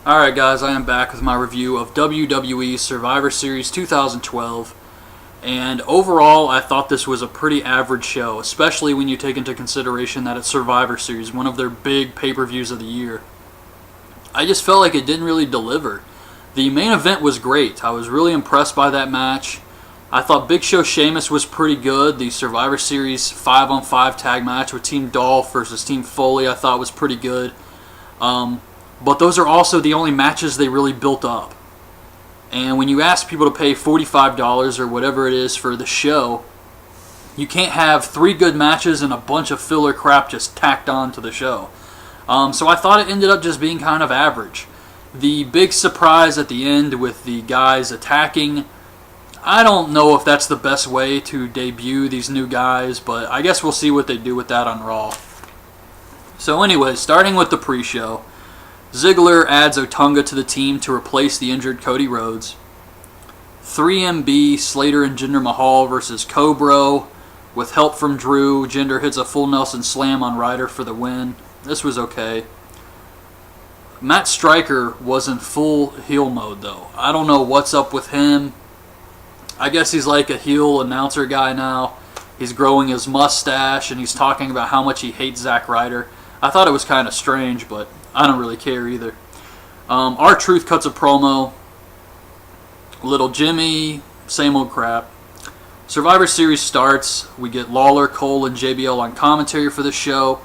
Alright guys, I am back with my review of WWE Survivor Series 2012, and overall I thought this was a pretty average show, especially when you take into consideration that it's Survivor Series, one of their big pay-per-views of the year. I just felt like it didn't really deliver. The main event was great. I was really impressed by that match. I thought Big Show Sheamus was pretty good. The Survivor Series 5-on-5 tag match with Team Dolph versus Team Foley I thought was pretty good. But those are also the only matches they really built up. And when you ask people to pay $45 or whatever it is for the show, you can't have 3 good matches and a bunch of filler crap just tacked on to the show. So I thought it ended up just being kind of average. The big surprise at the end with the guys attacking, I don't know if that's the best way to debut these new guys, but I guess we'll see what they do with that on Raw. So anyway, starting with the pre-show, Ziggler adds Otunga to the team to replace the injured Cody Rhodes. 3MB, Slater and Jinder Mahal versus Cobra. With help from Drew, Jinder hits a full Nelson Slam on Ryder for the win. This was okay. Matt Striker was in full heel mode though. I don't know what's up with him. I guess he's like a heel announcer guy now. He's growing his mustache and he's talking about how much he hates Zack Ryder. I thought it was kind of strange, but I don't really care either. R-Truth cuts a promo. Little Jimmy, same old crap. Survivor Series starts. We get Lawler, Cole, and JBL on commentary for the show.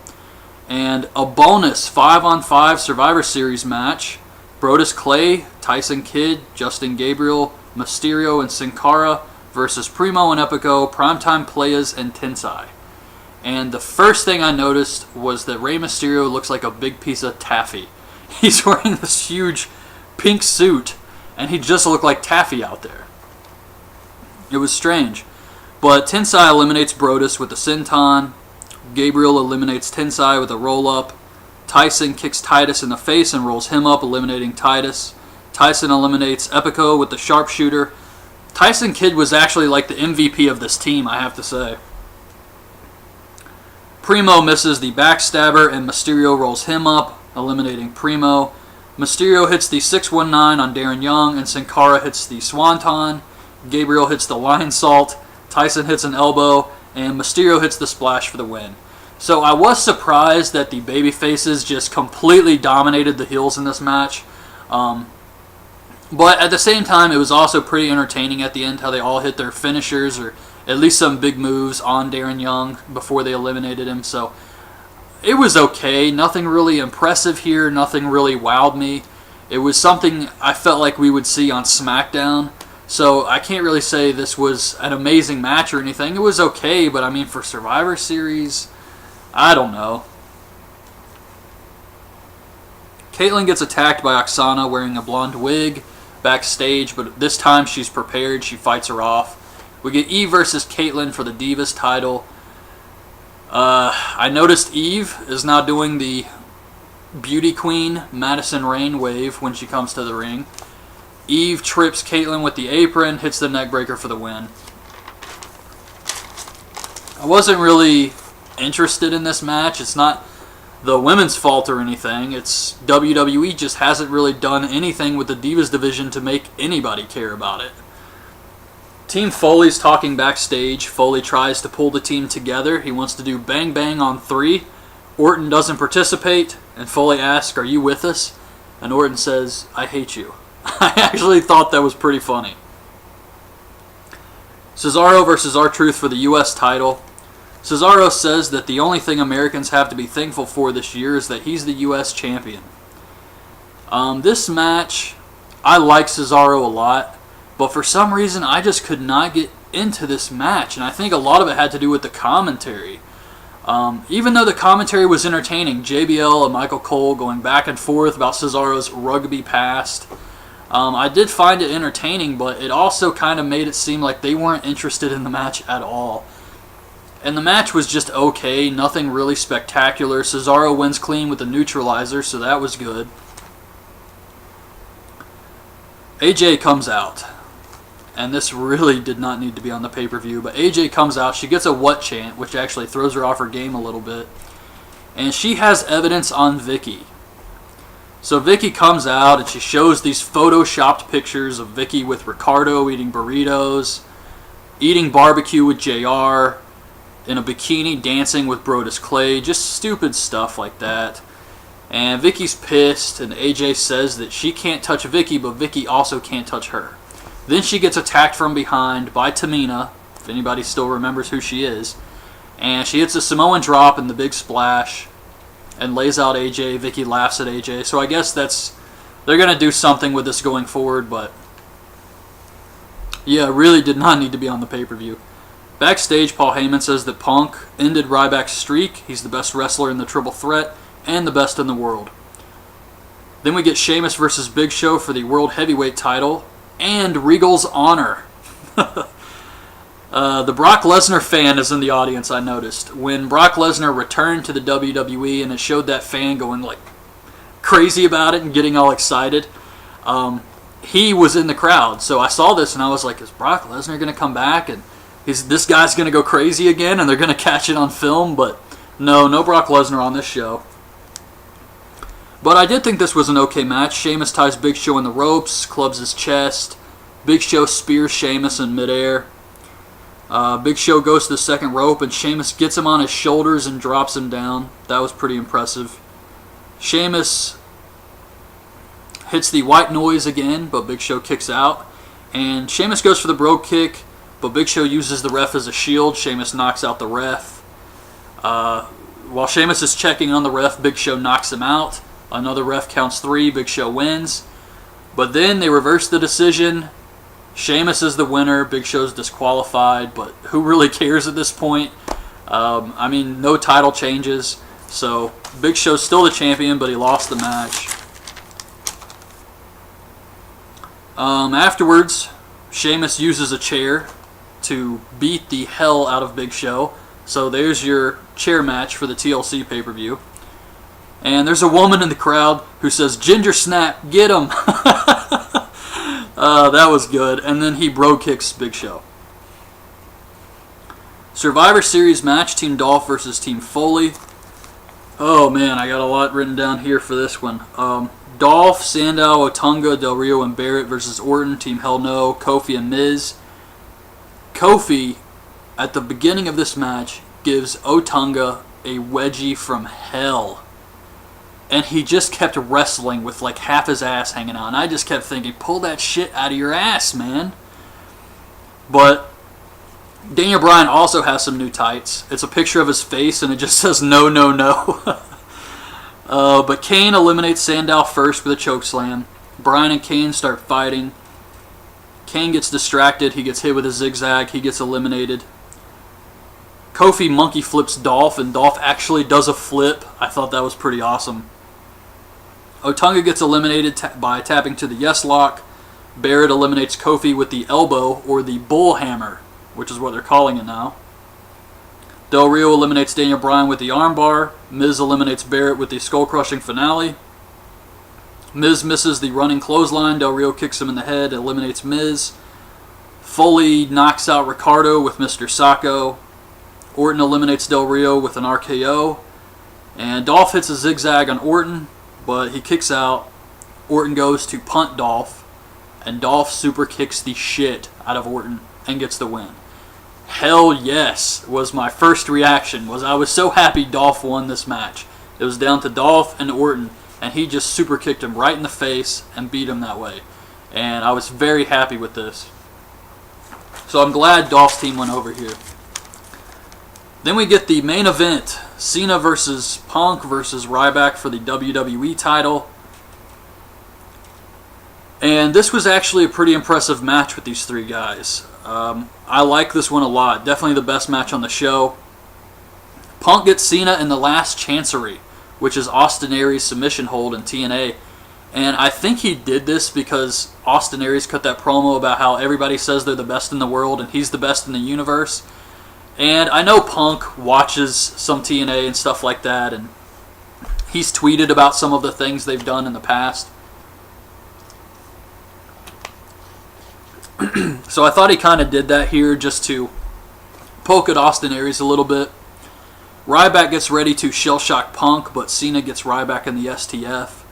And a bonus 5-on-5 Survivor Series match. Brodus Clay, Tyson Kidd, Justin Gabriel, Mysterio, and Sin Cara versus Primo and Epico, Primetime Playas, and Tensai. And the first thing I noticed was that Rey Mysterio looks like a big piece of taffy. He's wearing this huge pink suit, and he just looked like taffy out there. It was strange. But Tensai eliminates Brodus with the senton. Gabriel eliminates Tensai with a roll-up. Tyson kicks Titus in the face and rolls him up, eliminating Titus. Tyson eliminates Epico with the sharpshooter. Tyson Kidd was actually like the MVP of this team, I have to say. Primo misses the backstabber and Mysterio rolls him up, eliminating Primo. Mysterio hits the 619 on Darren Young and Sin Cara hits the Swanton. Gabriel hits the Lion Salt. Tyson hits an elbow and Mysterio hits the splash for the win. So I was surprised that the babyfaces just completely dominated the heels in this match. But at the same time, it was also pretty entertaining at the end how they all hit their finishers or at least some big moves on Darren Young before they eliminated him. So it was okay. Nothing really impressive here. Nothing really wowed me. It was something I felt like we would see on SmackDown. So I can't really say this was an amazing match or anything. It was okay, but I mean for Survivor Series, I don't know. Kaitlyn gets attacked by Oksana wearing a blonde wig backstage, but this time she's prepared. She fights her off. We get Eve versus Kaitlyn for the Divas title. I noticed Eve is now doing the Beauty Queen Madison Rain wave when she comes to the ring. Eve trips Kaitlyn with the apron, hits the neckbreaker for the win. I wasn't really interested in this match. It's not the women's fault or anything. It's WWE just hasn't really done anything with the Divas division to make anybody care about it. Team Foley's talking backstage. Foley tries to pull the team together. He wants to do bang bang on 3. Orton doesn't participate, and Foley asks, "Are you with us?" And Orton says, "I hate you." I actually thought that was pretty funny. Cesaro versus R-Truth for the U.S. title. Cesaro says that the only thing Americans have to be thankful for this year is that he's the U.S. champion. This match, I like Cesaro a lot, but for some reason I just could not get into this match, and I think a lot of it had to do with the commentary. Even though the commentary was entertaining, JBL and Michael Cole going back and forth about Cesaro's rugby past, I did find it entertaining, but it also kind of made it seem like they weren't interested in the match at all. And the match was just okay, nothing really spectacular. Cesaro wins clean with the neutralizer, so that was good. AJ comes out. And this really did not need to be on the pay-per-view, but AJ comes out. She gets a what chant, which actually throws her off her game a little bit. And she has evidence on Vicky. So Vicky comes out and she shows these photoshopped pictures of Vicky with Ricardo eating burritos, eating barbecue with JR, in a bikini dancing with Brodus Clay, just stupid stuff like that. And Vicky's pissed, and AJ says that she can't touch Vicky, but Vicky also can't touch her. Then she gets attacked from behind by Tamina, if anybody still remembers who she is, and she hits a Samoan drop in the big splash and lays out AJ. Vicky laughs at AJ, so I guess they're going to do something with this going forward, but yeah, really did not need to be on the pay-per-view. Backstage, Paul Heyman says that Punk ended Ryback's streak. He's the best wrestler in the Triple Threat and the best in the world. Then we get Sheamus versus Big Show for the World Heavyweight title and Regal's honor. The Brock Lesnar fan is in the audience, I noticed. When Brock Lesnar returned to the WWE and it showed that fan going like crazy about it and getting all excited, he was in the crowd. So I saw this and I was like, is Brock Lesnar going to come back? And this guy's going to go crazy again and they're going to catch it on film? But no Brock Lesnar on this show. But I did think this was an okay match. Sheamus ties Big Show in the ropes, clubs his chest. Big Show spears Sheamus in midair. Big Show goes to the second rope and Sheamus gets him on his shoulders and drops him down. That was pretty impressive. Sheamus hits the white noise again, but Big Show kicks out. And Sheamus goes for the bro kick, but Big Show uses the ref as a shield. Sheamus knocks out the ref. While Sheamus is checking on the ref, Big Show knocks him out. Another ref counts 3. Big Show wins. But then they reverse the decision. Sheamus is the winner. Big Show's disqualified. But who really cares at this point? I mean, no title changes. So Big Show's still the champion, but he lost the match. Afterwards, Sheamus uses a chair to beat the hell out of Big Show. So there's your chair match for the TLC pay-per-view. And there's a woman in the crowd who says, "Ginger Snap, get him." That was good. And then he bro kicks Big Show. Survivor Series match, Team Dolph versus Team Foley. Oh man, I got a lot written down here for this one. Dolph, Sandow, Otunga, Del Rio, and Barrett versus Orton, Team Hell No, Kofi, and Miz. Kofi, at the beginning of this match, gives Otunga a wedgie from hell. And he just kept wrestling with like half his ass hanging out. And I just kept thinking, pull that shit out of your ass, man. But Daniel Bryan also has some new tights. It's a picture of his face and it just says no, no, no. But Kane eliminates Sandow first with a chokeslam. Bryan and Kane start fighting. Kane gets distracted. He gets hit with a zigzag. He gets eliminated. Kofi monkey flips Dolph, and Dolph actually does a flip. I thought that was pretty awesome. Otunga gets eliminated by tapping to the yes lock. Barrett eliminates Kofi with the elbow, or the bull hammer, which is what they're calling it now. Del Rio eliminates Daniel Bryan with the armbar. Miz eliminates Barrett with the skull-crushing finale. Miz misses the running clothesline. Del Rio kicks him in the head, eliminates Miz. Foley knocks out Ricardo with Mr. Sacco. Orton eliminates Del Rio with an RKO. And Dolph hits a zigzag on Orton, but he kicks out. Orton goes to punt Dolph, and Dolph super kicks the shit out of Orton and gets the win. Hell yes was my first reaction. I was so happy Dolph won this match. It was down to Dolph and Orton, and he just super kicked him right in the face and beat him that way. And I was very happy with this. So I'm glad Dolph's team went over here. Then we get the main event, Cena versus Punk versus Ryback for the WWE title. And this was actually a pretty impressive match with these three guys. I like this one a lot. Definitely the best match on the show. Punk gets Cena in the last chancery, which is Austin Aries' submission hold in TNA. And I think he did this because Austin Aries cut that promo about how everybody says they're the best in the world and he's the best in the universe. And I know Punk watches some TNA and stuff like that, and he's tweeted about some of the things they've done in the past. So I thought he kind of did that here just to poke at Austin Aries a little bit. Ryback gets ready to shell shock Punk, but Cena gets Ryback in the STF.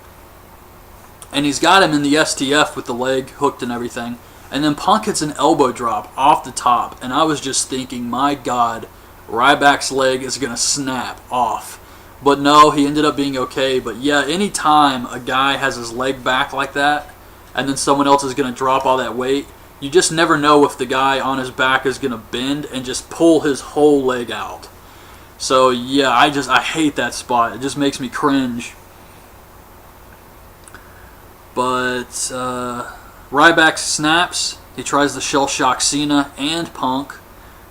and he's got him in the STF with the leg hooked and everything. And then Punk hits an elbow drop off the top, and I was just thinking, my God, Ryback's leg is going to snap off. But no, he ended up being okay. But yeah, anytime a guy has his leg back like that, and then someone else is going to drop all that weight, you just never know if the guy on his back is going to bend and just pull his whole leg out. So yeah, I hate that spot. It just makes me cringe. But Ryback snaps. He tries to shell shock Cena and Punk,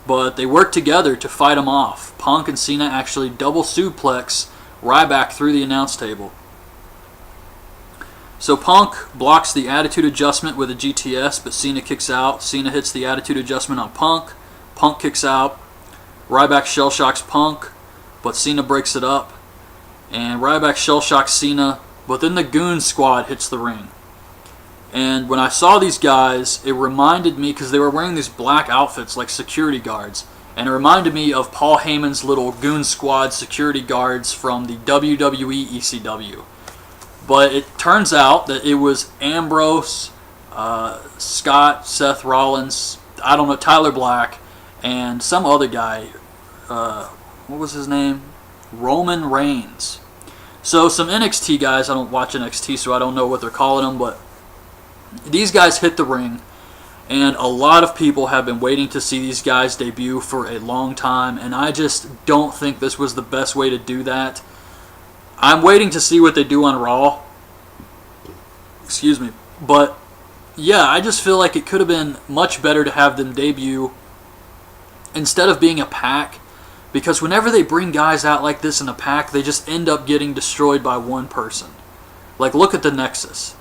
but they work together to fight him off. Punk and Cena actually double suplex Ryback through the announce table. So Punk blocks the attitude adjustment with a GTS, but Cena kicks out. Cena hits the attitude adjustment on Punk. Punk kicks out. Ryback shell shocks Punk, but Cena breaks it up. And Ryback shell shocks Cena, but then the Goon squad hits the ring. And when I saw these guys, it reminded me, because they were wearing these black outfits like security guards, and it reminded me of Paul Heyman's little Goon squad security guards from the WWE ECW. But it turns out that it was Ambrose, Scott, Seth Rollins, I don't know, Tyler Black, and some other guy. What was his name? Roman Reigns. So some NXT guys. I don't watch NXT, so I don't know what they're calling them, but these guys hit the ring, and a lot of people have been waiting to see these guys debut for a long time, and I just don't think this was the best way to do that. I'm waiting to see what they do on Raw. Excuse me. But yeah, I just feel like it could have been much better to have them debut instead of being a pack, because whenever they bring guys out like this in a pack, they just end up getting destroyed by one person. Like, look at the Nexus.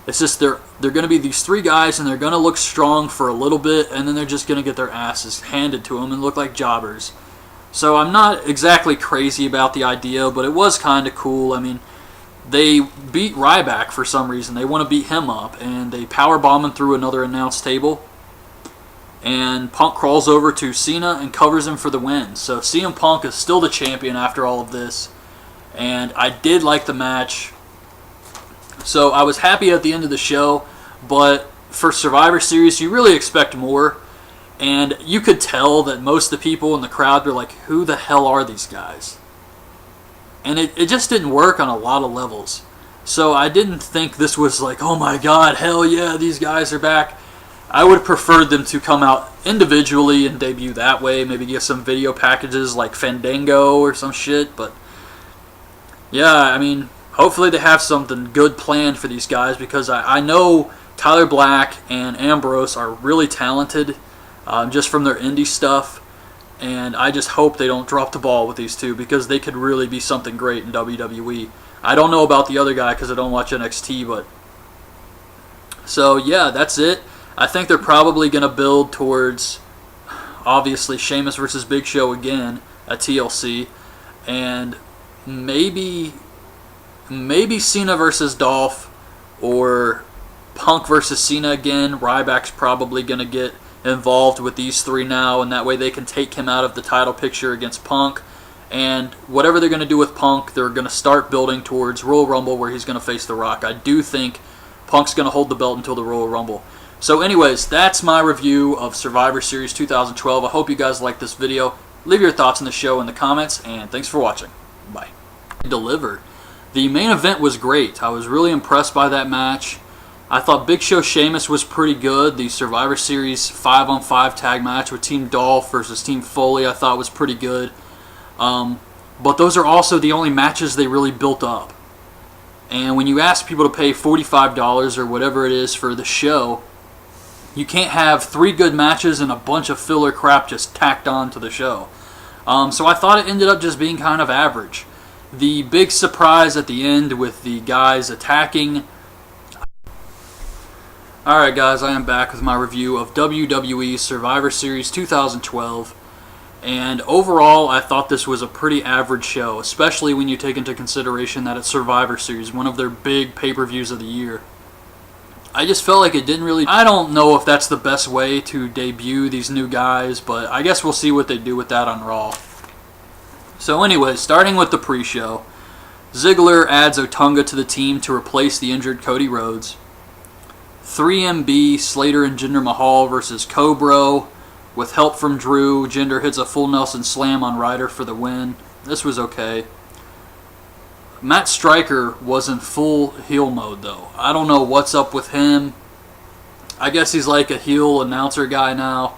It's just they're going to be these three guys, and they're going to look strong for a little bit, and then they're just going to get their asses handed to them and look like jobbers. So I'm not exactly crazy about the idea, but it was kind of cool. I mean, they beat Ryback for some reason. They want to beat him up, and they powerbomb him through another announce table. And Punk crawls over to Cena and covers him for the win. So CM Punk is still the champion after all of this. And I did like the match. So I was happy at the end of the show, but for Survivor Series, you really expect more. And you could tell that most of the people in the crowd were like, who the hell are these guys? And it just didn't work on a lot of levels. So I didn't think this was like, oh my God, hell yeah, these guys are back. I would have preferred them to come out individually and debut that way. Maybe get some video packages like Fandango or some shit. But yeah, I mean, hopefully they have something good planned for these guys, because I know Tyler Black and Ambrose are really talented. Just from their indie stuff, and I just hope they don't drop the ball with these two, because they could really be something great in WWE. I don't know about the other guy because I don't watch NXT, but so yeah, that's it. I think they're probably going to build towards, obviously, Sheamus versus Big Show again at TLC, and maybe Cena versus Dolph, or Punk versus Cena again. Ryback's probably going to get involved with these three now, and that way they can take him out of the title picture against Punk. And whatever they're going to do with Punk, they're going to start building towards Royal Rumble, where he's going to face The Rock. I do think Punk's going to hold the belt until the Royal Rumble. So anyways, that's my review of Survivor Series 2012. I hope you guys liked this video. Leave your thoughts on the show in the comments, and thanks for watching. Bye. Delivered. The main event was great. I was really impressed by that match. I thought Big Show Sheamus was pretty good. The Survivor Series 5-on-5 tag match with Team Dolph versus Team Foley I thought was pretty good. But those are also the only matches they really built up. And when you ask people to pay $45 or whatever it is for the show, you can't have 3 good matches and a bunch of filler crap just tacked on to the show. So I thought it ended up just being kind of average. The big surprise at the end with the guys attacking. Alright guys, I am back with my review of WWE Survivor Series 2012, and overall I thought this was a pretty average show, especially when you take into consideration that it's Survivor Series, one of their big pay-per-views of the year. I just felt like it didn't really... I don't know if that's the best way to debut these new guys, but I guess we'll see what they do with that on Raw. So anyways, starting with the pre-show, Ziggler adds Otunga to the team to replace the injured Cody Rhodes. 3MB, Slater and Jinder Mahal versus Cobra. With help from Drew, Jinder hits a full Nelson Slam on Ryder for the win. This was okay. Matt Striker was in full heel mode though. I don't know what's up with him. I guess he's like a heel announcer guy now.